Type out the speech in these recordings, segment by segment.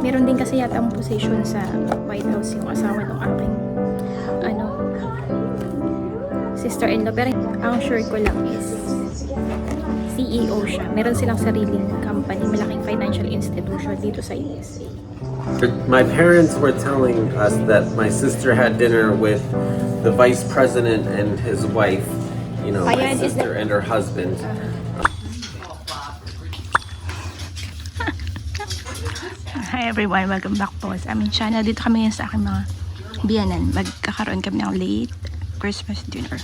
Meron din kasi yata ang position sa White House yung asawa ng aking sister-in-law. Pero ang sure ko lang is CEO siya. Meron silang sariling company, malaking financial institution dito sa USA. My parents were telling us that my sister had dinner with the vice president and his wife, you know, my sister and her husband. Hi everyone, welcome back po sa aming channel. Dito kami sa aking mga biyanan. Magkakaroon kami ng late Christmas dinner.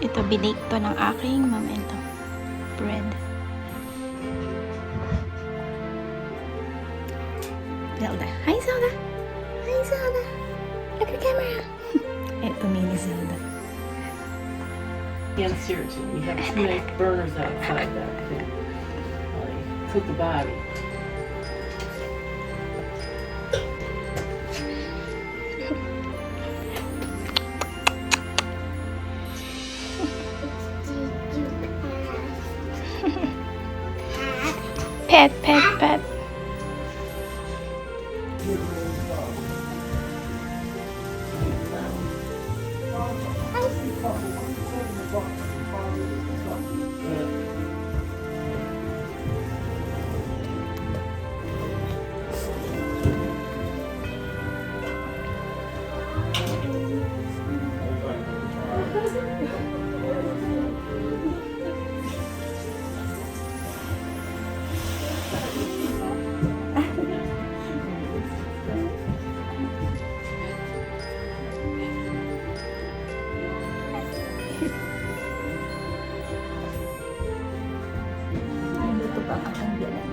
Ito, binake to ng aking momento. Bread. Zelda. Hi, Zelda! Hi, Zelda! Look at the camera! Ito, mini Zelda. And seriously, we have two nice burners outside that thing. Cook the body. Pet, pet, pet. Ito pa ang aking biyanan.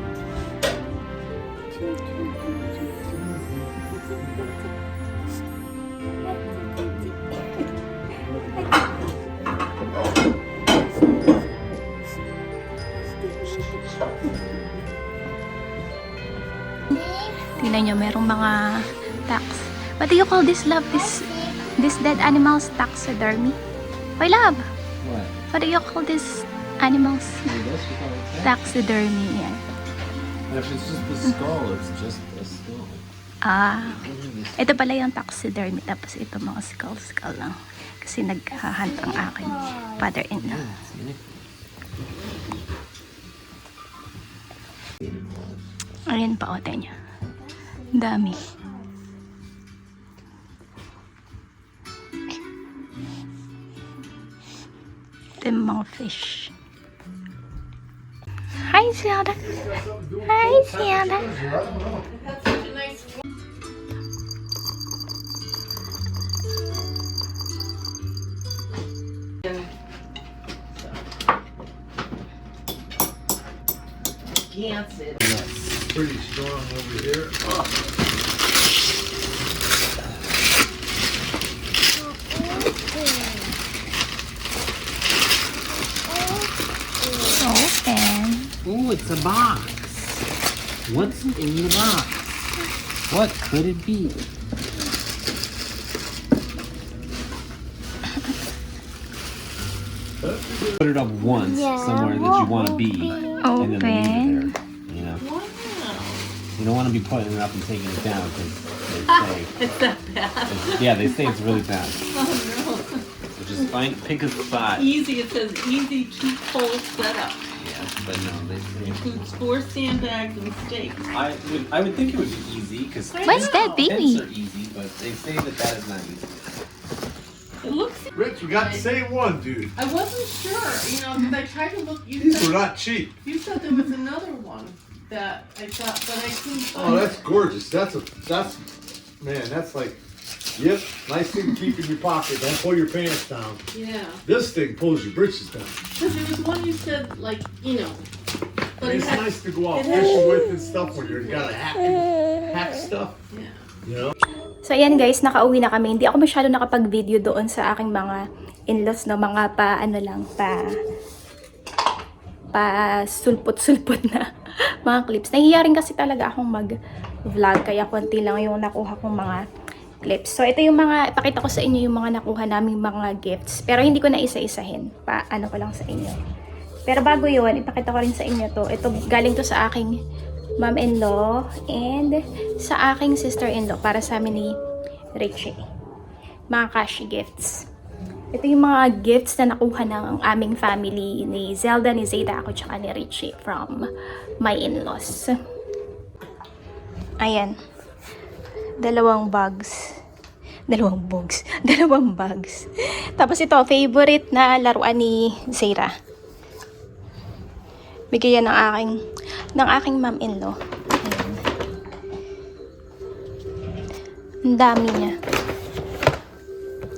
Tingnan nyo, merong mga tax. What do you call this, love? This dead animals taxidermy? Why, love? What? What do you call this animals? Taxidermy, yan. If it's just the skull, it's just a skull. Ah, ito pala yung taxidermy. Tapos ito mga skull lang. Kasi naghahunt ang aking father-in-law. Ayan pa, ote niya. Dami. Ito yung mga fish. Hi, Zelda. Hi, Zelda. Gansett. Pretty strong over here. Open. Oh, it's a box. What's in the box? What could it be? Put it up once somewhere that you want to be, and then leave it there. You know, you don't want to be putting it up and taking it down because they say It's that bad. yeah, they say it's really bad. Oh no. So just pick a spot. Easy, it says easy 2-pole setup. Yeah, but no, they say. Includes 4 sandbags and steaks. I would think it would be easy because What's that, baby? are easy, but they say that is not easy. It looks. Rich, we got the same one, dude. I wasn't sure, you know, because I tried to look. These were not cheap. You said there was another one that I thought, but I couldn't find. Oh, that's gorgeous. Man, that's like, yep, nice thing to keep in your pocket. Don't pull your pants down. Yeah. This thing pulls your britches down. Because there was one you said, like, you know. But It's it had, nice to go out it had- fishing with and stuff when you're gotta hack stuff. Yeah. You know? So ayan guys, nakauwi na kami. Hindi ako masyado nakapag-video doon sa aking mga in-laws, no, mga pa-sulpot-sulpot na mga clips. Nahihiya rin kasi talaga akong mag-vlog, kaya konti lang yung nakuha kong mga clips. So, ito yung mga, ipakita ko sa inyo yung mga nakuha naming mga gifts. Pero hindi ko na isa-isahin. Ano ko lang sa inyo. Pero bago yun, ipakita ko rin sa inyo to. Ito, galing to sa aking mom-in-law and sa aking sister-in-law para sa amin ni Richie. Mga cash gifts. Ito yung mga gifts na nakuha ng aming family ni Zelda, ni Zeta, ako, tsaka ni Richie from my in-laws. Ayan. Dalawang bags. Tapos ito, favorite na laruan ni Zeta. Bigay yan ng aking mom-in-law. Ayan. Ang dami niya.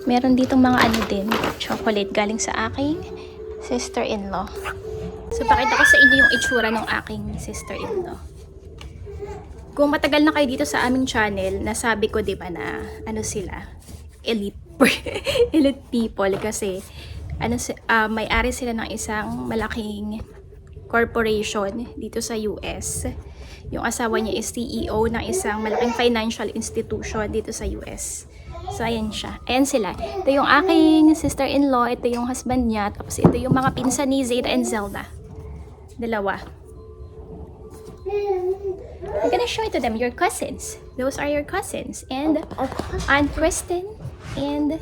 Meron ditong mga ano din, chocolate galing sa aking sister-in-law. So, pakita ko sa inyo yung itsura ng aking sister-in-law. Kung matagal na kayo dito sa aming channel, nasabi ko diba na ano sila, elite people kasi may-ari sila ng isang malaking corporation dito sa US. Yung asawa niya is CEO ng isang malaking financial institution dito sa US. So, ayan siya. Ayan sila. Ito yung aking sister-in-law, ito yung husband niya, tapos ito yung mga pinsan ni Zeta and Zelda. Dalawa. I'm gonna show it to them, your cousins. Those are your cousins. And Aunt Kristen and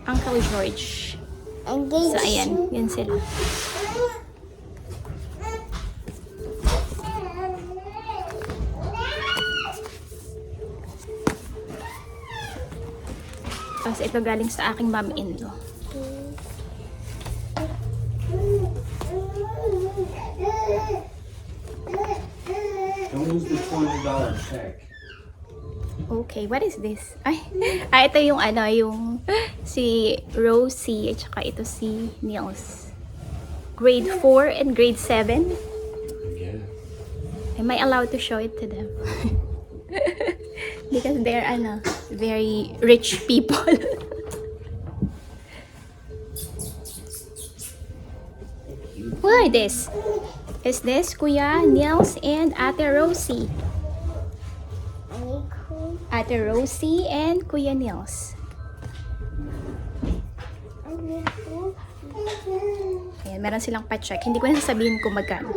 Uncle George. So, ayan. Yan sila. Tapos ito galing sa aking mom-in-law. Don't use the $20 check. Okay, what is this? Ito yung yung si Rosie at saka ito si Niels. Grade 4 and grade 7. Yeah. Am I allowed to show it to them? Because they're very rich people. Who are this? Is this Kuya Niels and Ate Rosie? Ate Rosie and Kuya Niels. Ayan, meron silang pa-check. Hindi ko na sasabihin kung magkano.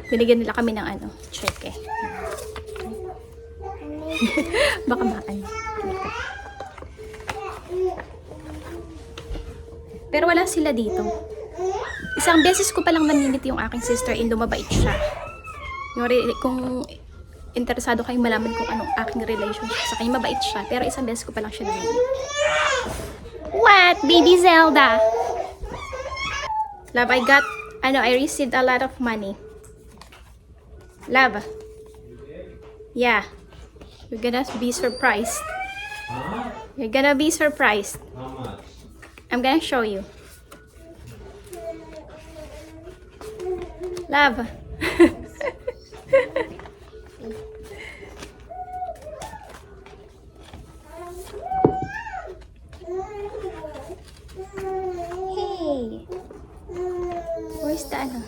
Binigyan nila kami ng check eh. Baka Pero wala sila dito. Isang beses ko palang namimit yung aking sister-in-law, mabait siya. Kung interesado kayong malaman kung anong aking relationship sa kanya, mabait siya. Pero isang beses ko palang siya namimit. What? Baby Zelda? Love, I received a lot of money. Love. Yeah. You're gonna be surprised. Huh? You're gonna be surprised. How much? I'm gonna show you. Love. Hey. Where's the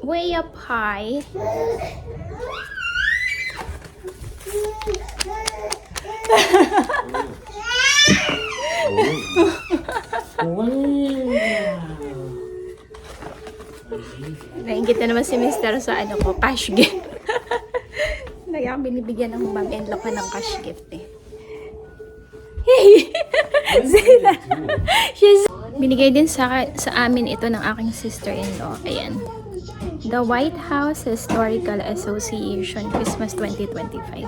Way up high. Nainggit na naman si Mr. sa cash gift. Kaya binibigyan ng mom-in-law ko ng cash gift eh. Hey! Zeta! Binigay din sa amin ito ng aking sister-in-law. Ayan. The White House Historical Association Christmas 2025.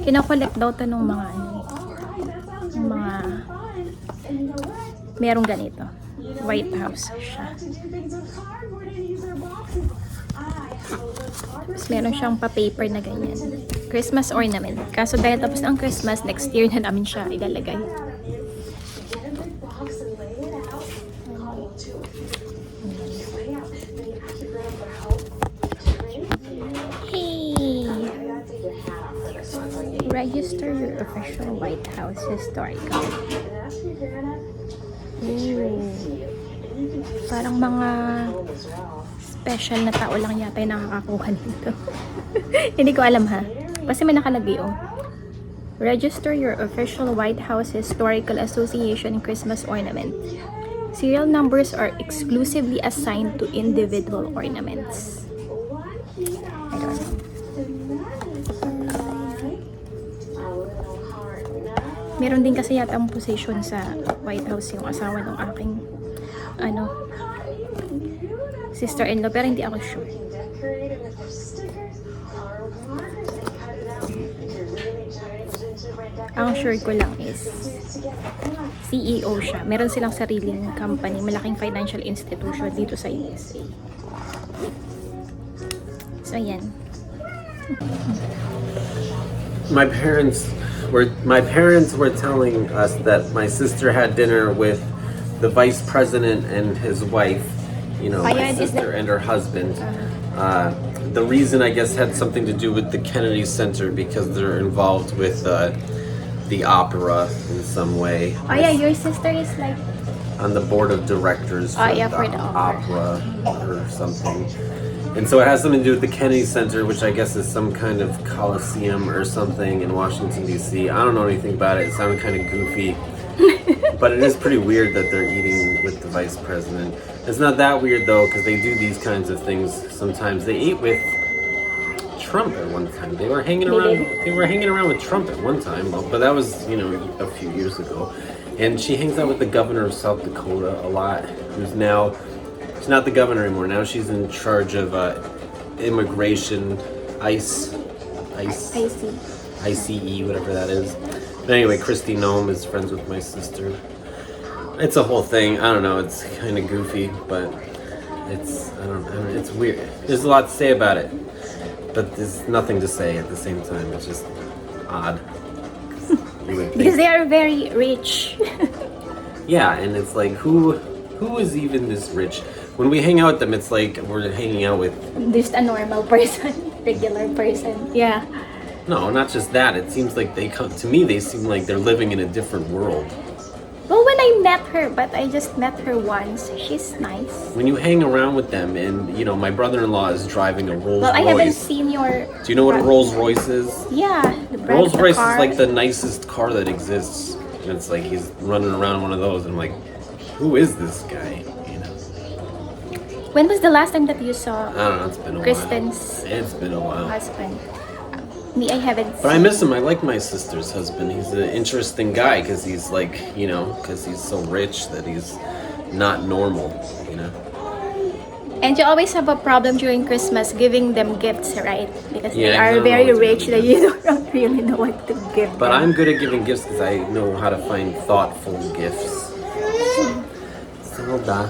Kinakolect daw ito ng mga merong ganito. White House siya. Tapos meron siyang pa-paper na ganyan. Christmas ornament. Kaso dahil tapos ang Christmas, next year na namin siya ilalagay. Hey! Register your official White House historical. Ooh. Parang mga special na tao lang yata yung nakakakuha nito. Hindi ko alam ha. Kasi may nakalagay oh. Register your official White House Historical Association Christmas ornament. Serial numbers are exclusively assigned to individual ornaments. I don't know. Meron din kasi yata ang position sa White House yung asawa ng aking sister-in-law, pero hindi ako sure. Ang sure ko lang is CEO siya. Meron silang sariling company, malaking financial institution dito sa USA. So, yan. My parents were telling us that my sister had dinner with the vice president and his wife, you know, my Fayad is sister and her husband. The reason, I guess, had something to do with the Kennedy Center because they're involved with the opera in some way. Oh yeah, your sister is like On the board of directors for, for the opera or something. And so it has something to do with the Kennedy Center, which I guess is some kind of coliseum or something in Washington, D.C. I don't know anything about it. It sounded kind of goofy. But it is pretty weird that they're eating with the vice president. It's not that weird, though, because they do these kinds of things sometimes. They ate with Trump at one time. They were hanging around. They were hanging around with Trump at one time, but that was, you know, a few years ago. And she hangs out with the governor of South Dakota a lot, who's now... She's not the governor anymore. Now she's in charge of immigration, ICE, ICE, whatever that is. But anyway, Kristi Noem is friends with my sister. It's a whole thing. I don't know. It's kind of goofy, but it's I don't know. It's weird. There's a lot to say about it, but there's nothing to say at the same time. It's just odd. You would because think. they are very rich. Yeah, and it's like who is even this rich? When we hang out with them, it's like we're hanging out with... Just a normal person, regular person. Yeah. No, not just that. It seems like they come... To me, they seem like they're living in a different world. Well, when I met her, but I just met her once, she's nice. When you hang around with them and, you know, my brother-in-law is driving a Rolls Well, I haven't Royce. seen your... Do you know what a Rolls Royce is? Yeah, the brand Rolls of the Royce car. is like the nicest car that exists. And it's like he's running around one of those. And I'm like, who is this guy? You know? When was the last time that you saw I don't know. It's been a Kristen's while. It's been a while. husband? Me, I haven't But I seen. miss him. I like my sister's husband. He's an interesting guy because he's like, you know, because he's so rich that he's not normal, you know? And you always have a problem during Christmas giving them gifts, right? Because they Yeah, are I don't very know what to rich do. that you don't really know what to give But them. I'm good at giving gifts because I know how to find thoughtful gifts. Zelda.